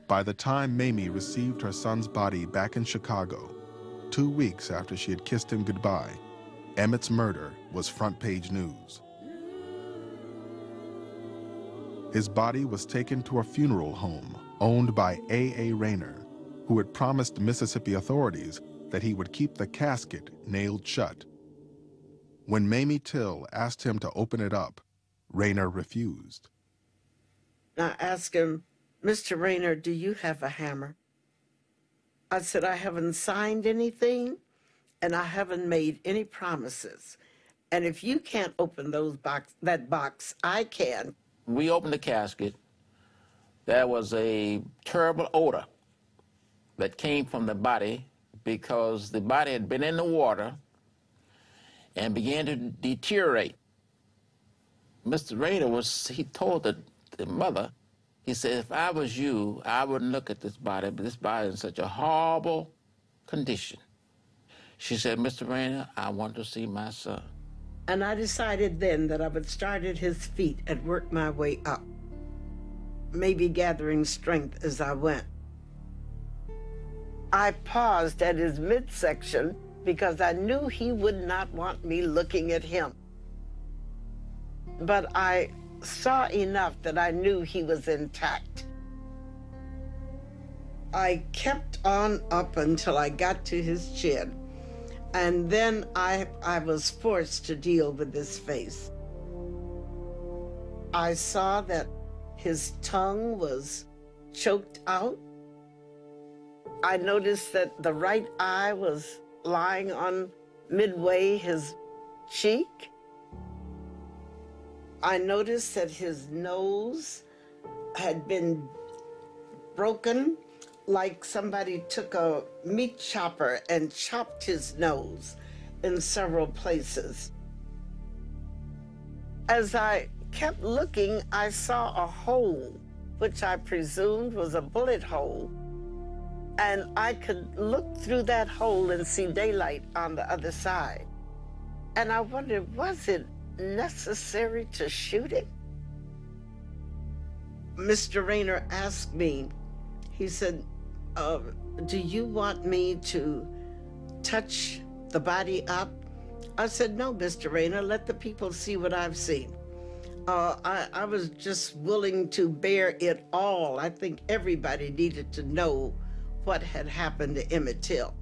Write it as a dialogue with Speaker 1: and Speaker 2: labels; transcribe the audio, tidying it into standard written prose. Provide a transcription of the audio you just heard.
Speaker 1: By the time Mamie received her son's body back in Chicago, 2 weeks after she had kissed him goodbye, Emmett's murder was front-page news. His body was taken to a funeral home owned by A.A. Rayner, who had promised Mississippi authorities that he would keep the casket nailed shut. When Mamie Till asked him to open it up, Rayner refused.
Speaker 2: I asked him, "Mr. Rayner, do you have a hammer?" I said, "I haven't signed anything, and I haven't made any promises. And if you can't open that box, I can."
Speaker 3: We opened the casket. There was a terrible odor that came from the body because the body had been in the water and began to deteriorate. Mr. Rayner he told the mother, he said, "If I was you, I wouldn't look at this body, but this body is in such a horrible condition." She said, "Mr. Rayner, I want to see my son."
Speaker 2: And I decided then that I would start at his feet and work my way up, maybe gathering strength as I went. I paused at his midsection because I knew he would not want me looking at him. But I saw enough that I knew he was intact. I kept on up until I got to his chin, and then I was forced to deal with his face. I saw that his tongue was choked out. I noticed that the right eye was lying on midway his cheek. I noticed that his nose had been broken, like somebody took a meat chopper and chopped his nose in several places. As I kept looking, I saw a hole, which I presumed was a bullet hole. And I could look through that hole and see daylight on the other side. And I wondered, was it necessary to shoot him? Mr. Rayner asked me, he said, "Do you want me to touch the body up?" I said, "No, Mr. Rayner, let the people see what I've seen." I was just willing to bear it all. I think everybody needed to know what had happened to Emmett Till.